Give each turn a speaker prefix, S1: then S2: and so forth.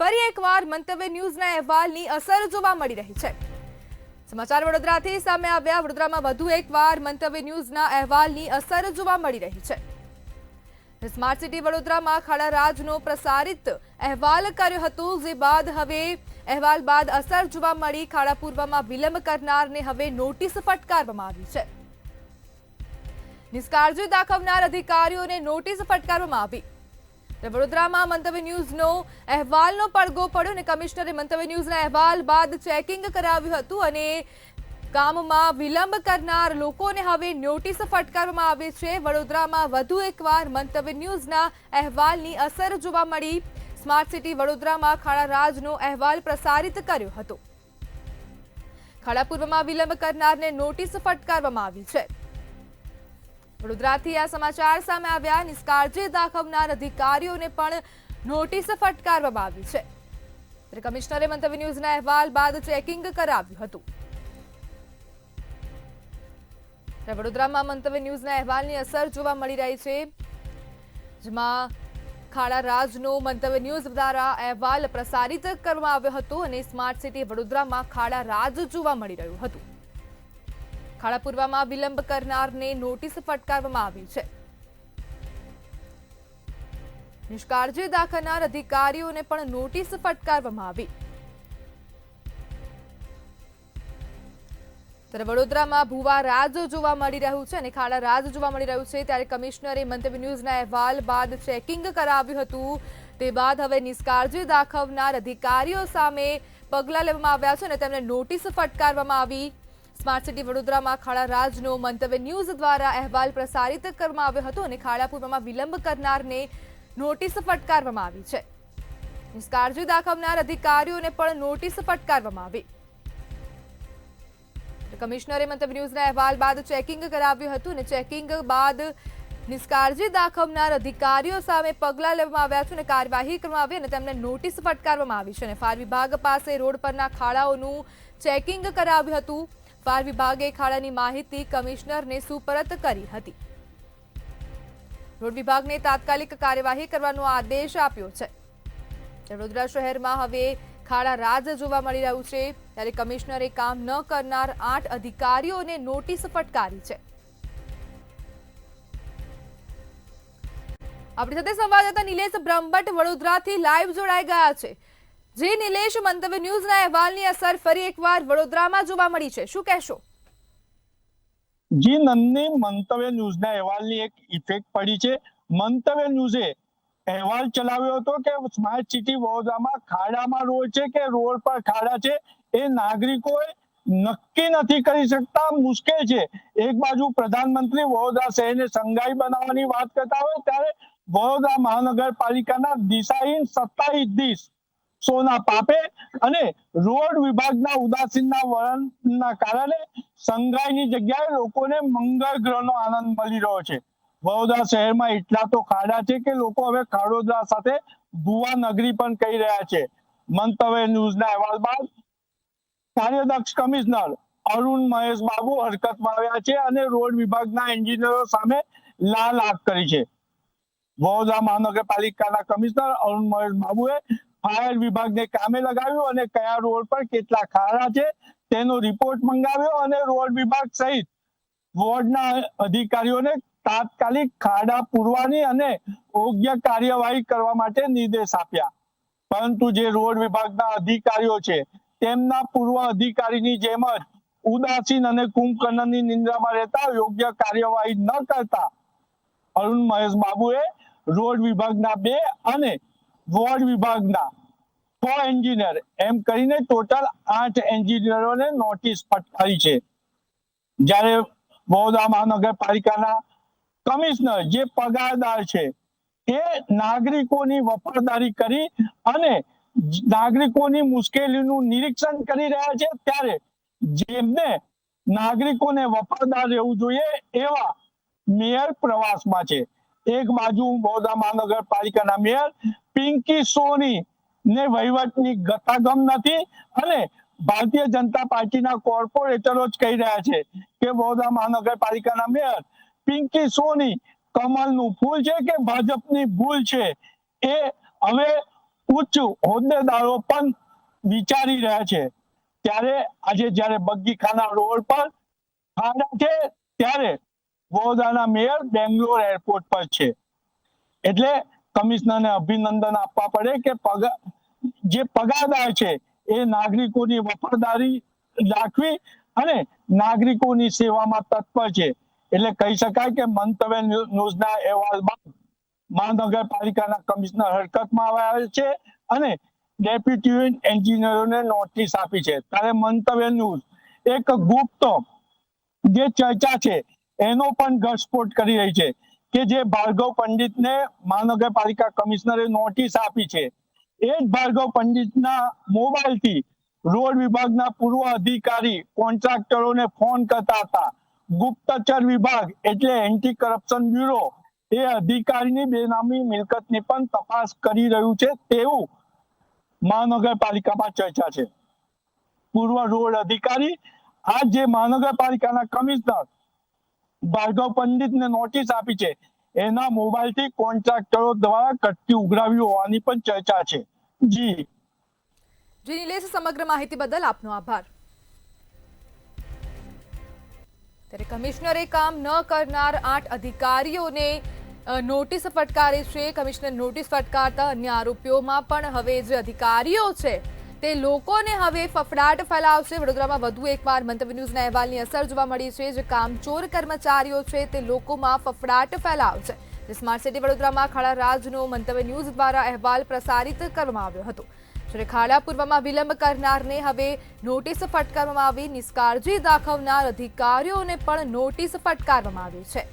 S1: ફરી એકવાર મંતવ્ય ન્યૂઝના અહેવાલની અસર જોવા મળી રહી છે। સમાચાર વડોદરાથી સામે આવ્યા। વડોદરામાં વધુ એકવાર મંતવ્ય ન્યૂઝના અહેવાલની અસર જોવા મળી રહી છે। સ્માર્ટ સિટી વડોદરામાં ખાડા રાજનો પ્રસારિત અહેવાલ કર્યો હતો, જે બાદ હવે અહેવાલ બાદ અસર જોવા મળી। ખાડા પૂર્વમાં વિલંબ કરનારને હવે નોટિસ ફટકારવામાં આવી છે। નિષ્કાળજી દાખવનાર અધિકારીઓને નોટિસ ફટકારવામાં આવી। વડોદરામાં મંતવ્ય ન્યૂઝનો અહેવાલનો પડઘો પડ્યો અને કમિશનરે મંતવ્ય ન્યૂઝના અહેવાલ બાદ ચેકિંગ કરાવ્યું હતું અને કામમાં વિલંબ કરનાર લોકોને હવે નોટિસ ફટકારવામાં આવી છે। વડોદરામાં વધુ એકવાર મંતવ્ય ન્યૂઝના અહેવાલની અસર જોવા મળી। સ્માર્ટ સિટી વડોદરામાં ખાડા રાજનો અહેવાલ પ્રસારિત કર્યો હતો। ખાડા પૂર્વમાં વિલંબ કરનારને નોટિસ ફટકારવામાં આવી છે। વડોદરાથી આ સમાચાર સામે આવ્યા। નિષ્કાળજી દાખવનાર અધિકારીઓને પણ નોટિસ ફટકારવામાં આવી છે। ત્યારે કમિશનરે મંતવ્ય ન્યૂઝના અહેવાલ બાદ ચેકિંગ કરાવ્યું હતું। વડોદરામાં મંતવ્ય ન્યૂઝના અહેવાલની અસર જોવા મળી રહી છે, જેમાં ખાડા રાજનો મંતવ્ય ન્યૂઝ દ્વારા અહેવાલ પ્રસારિત કરવામાં આવ્યો હતો અને સ્માર્ટ સિટી વડોદરામાં ખાડા રાજ જોવા મળી રહ્યું હતું। ખાડા પૂર્વમાં વિલંબ કરનારને નોટિસ ફટકારવામાં આવી છે। નિષ્કાળજી દાખવનાર અધિકારીઓને પણ નોટિસ ફટકારવામાં આવી। ત્યારે વડોદરામાં ભુવા રાજ જોવા મળી રહ્યું છે અને ખાડા રાજ જોવા મળી રહ્યું છે। ત્યારે કમિશનરે મંતવ્ય ન્યૂઝના અહેવાલ બાદ ચેકિંગ કરાવ્યું હતું। તે બાદ હવે નિષ્કાળજી દાખવનાર અધિકારીઓ સામે પગલાં લેવામાં આવ્યા છે અને તેમને નોટિસ ફટકારવામાં આવી। સ્માર્ટ સિટી વડોદરામાં ખાડા રાજનો મંતવ્ય ન્યૂઝ દ્વારા અહેવાલ પ્રસારિત કરવામાં આવ્યો હતો અને ખાડા પૂર્વમાં વિલંબ કરનારને નોટિસ ફટકારવામાં આવી છે। નિષ્કાળજી દાખવનાર અધિકારીઓને પણ નોટિસ ફટકારવામાં આવી। કમિશનરે મંતવ્ય ન્યૂઝના અહેવાલ બાદ ચેકિંગ કરાવ્યું હતું અને ચેકિંગ બાદ નિષ્કાળજી દાખવનાર અધિકારીઓ સામે પગલાં લેવામાં આવ્યા છે અને કાર્યવાહી કરવામાં આવી અને તેમને નોટિસ ફટકારવામાં આવી છે। અને ફાયર વિભાગ પાસે રોડ પરના ખાડાઓનું ચેકિંગ કરાવ્યું હતું। ફાયર વિભાગે ખાડાની માહિતી કમિશનરને સુપરત કરી હતી। રોડ વિભાગને તાત્કાલિક કાર્યવાહી કરવાનો આદેશ આપ્યો છે। વડોદરા શહેરમાં હવે ખાડા રાજ જોવા મળી રહ્યું છે। ત્યારે કમિશનરે કામ ન કરનાર 8 અધિકારીઓને નોટિસ ફટકારી છે। આપણી સાથે સંવાદદાતા નિલેશ બ્રહ્મભટ્ટ વડોદરાથી લાઈવ જોડાઈ ગયા છે। જે નિલેશ, મંતવ્ય ન્યૂઝના અહેવાલની અસર ફરી એકવાર વડોદરામાં જોવા મળી છે, શું કહેશો?
S2: જી નંદની, મંતવ્ય ન્યૂઝના અહેવાલની એક ઇફેક્ટ પડી છે। મંતવ્ય ન્યૂઝે અહેવાલ ચલાવ્યો હતો કે સ્માર્ટ સિટી વડોદરામાં ખાડામાં રોડ છે કે રોડ પર ખાડા છે એ નાગરિકો નક્કી નથી કરી શકતા, મુશ્કેલ છે। એક બાજુ પ્રધાનમંત્રી વડોદરા શહેરને સંઘાઈ બનાવવાની વાત કરતા હોય, ત્યારે વડોદરા મહાનગરપાલિકાના દિશાહીન સત્તાધીશ સોના પાપે અને રોડ વિભાગના ઉદાસીનના વલણના કારણે સંઘાઈની જગ્યાએ લોકોને મંગળ ગ્રહનો આનંદ મળી રહ્યો છે। વડોદરા શહેરમાં એટલા તો ખાડા છે કે લોકો હવે ખાડોદરા સાથે ભુવા નગરી પણ કહી રહ્યા છે। મંતવ્ય ન્યૂઝના અહેવાલ બાદ કાર્યદક્ષ કમિશનર અરુણ મહેશ બાબુ હરકતમાં આવ્યા છે અને રોડ વિભાગના એન્જિનિયરો સામે લાલ આંખ કરી છે। વડોદરા મહાનગરપાલિકાના કમિશનર અરુણ મહેશ બાબુએ ફાયર વિભાગને કામે લગાવ્યું અને કયા રોડ પર કેટલા ખાડા છે તેનો રિપોર્ટ મંગાવ્યો અને રોડ વિભાગ સહિત વોર્ડના અધિકારીઓને તાત્કાલિક ખાડા પૂરવાની અને યોગ્ય કાર્યવાહી કરવા માટે નિર્દેશ આપ્યા। પરંતુ જે રોડ વિભાગના અધિકારીઓ છે તેમના પૂર્વ અધિકારીની જેમ જ ઉદાસીન અને કુંભકર્ણની નિંદ્રામાં રહેતા યોગ્ય કાર્યવાહી ન કરતા અરુણ મહેશ બાબુએ રોડ વિભાગના 2 અને વોર્ડ વિભાગના 6 એન્જિનિયર એમ કરીને ટોટલ 8 એન્જિનિયરોને નોટિસ ફટકારી છે। જ્યારે વડોદરા મહાનગરપાલિકાના કમિશનર જે પગારદાર છે એ નાગરિકોની વફાદારી કરી અને નાગરિકોની મુશ્કેલીનું નિરીક્ષણ કરી રહ્યા છે, ત્યારે જેમને નાગરિકોને વફાદાર રહેવું જોઈએ એવા મેયર પ્રવાસમાં છે। એક બાજુ વડોદરા મહાનગરપાલિકાના મેયર પિંકી સોની ને વહીવટની ગતાગમ નથી અને ભારતીય જનતા પાર્ટીના કોર્પોરેટરો જ કહી રહ્યા છે કે વડોદરા મહાનગરપાલિકાના મેયર પિંકી સોની કમલનું ફૂલ છે કે ભાજપની ભૂલ છે, એ હવે ઉચ્ચ હોદ્દેદારો પણ વિચારી રહ્યા છે. ત્યારે આજે જ્યારે બગીખાના રોડ પર ખાડા છે, ત્યારે વડોદરાના મેયર બેંગ્લોર એરપોર્ટ પર છે. એટલે કમિશનરને અભિનંદન આપવા પડે કે જે પગારદાર છે એ નાગરિકોની વફાદારી રાખવી અને નાગરિકોની સેવામાં તત્પર છે. એટલે કહી શકાય કે મંતવ્ય ન્યૂઝના અહેવાલ બાદ મહાનગરપાલિકાના કમિશનર હરકતમાં આવ્યા છે અને ડેપ્યુટી એન્જિનિયરોને નોટિસ આપી છે. ત્યારે મંતવ્ય ન્યૂઝ એક ગુપ્ત જે ચર્ચા છે એનો પણ ઘટસ્ફોટ કરી રહી છે કે જે ભાર્ગવ પંડિતને મહાનગરપાલિકા કમિશનરે નોટિસ આપી છે, એ જ ભાર્ગવ પંડિતના મોબાઈલથી રોડ વિભાગના પૂર્વ અધિકારી કોન્ટ્રાક્ટરોને ફોન કરતા હતા. ગુપ્તચર વિભાગ એટલે એન્ટી કરપ્શન બ્યુરો એ અધિકારીની બેનામી મિલકતની પણ તપાસ કરી રહ્યું છે તેવું મહાનગરપાલિકામાં ચર્ચા છે. પૂર્વ રોડ અધિકારી આ જે મહાનગરપાલિકાના કમિશનર ભાર્ગવ પંડિતને નોટિસ આપી છે એના મોબાઈલથી કોન્ટ્રાક્ટરો દ્વારા કટ્ટી ઉઘરાવી હોવાની પણ ચર્ચા છે. જી
S1: નિલેશ, સમગ્ર માહિતી બદલ આપનો આભાર. ત્યારે કમિશનરે કામ ન કરનાર 8 અધિકારીઓને નોટિસ ફટકારી છે. કમિશનર નોટિસ ફટકારતા અન્ય આરોપીઓમાં પણ હવે જે અધિકારીઓ છે તે લોકોને હવે ફફડાટ ફેલાવશે. વડોદરામાં વધુ એકવાર મંતવ્ય ન્યૂઝના અહેવાલની અસર જોવા મળી છે. જે કામચોર કર્મચારીઓ છે તે લોકોમાં ફફડાટ ફેલાવશે. સ્માર્ટ સિટી વડોદરામાં ખાડા રાજનો મંતવ્ય ન્યૂઝ દ્વારા અહેવાલ પ્રસારિત કરવામાં આવ્યો હતો. જ્યારે ખાડા પૂરવામાં વિલંબ કરનારને હવે નોટિસ ફટકારવામાં આવી. નિષ્કાળજી દાખવનાર અધિકારીઓને પણ નોટિસ ફટકારવામાં આવી છે.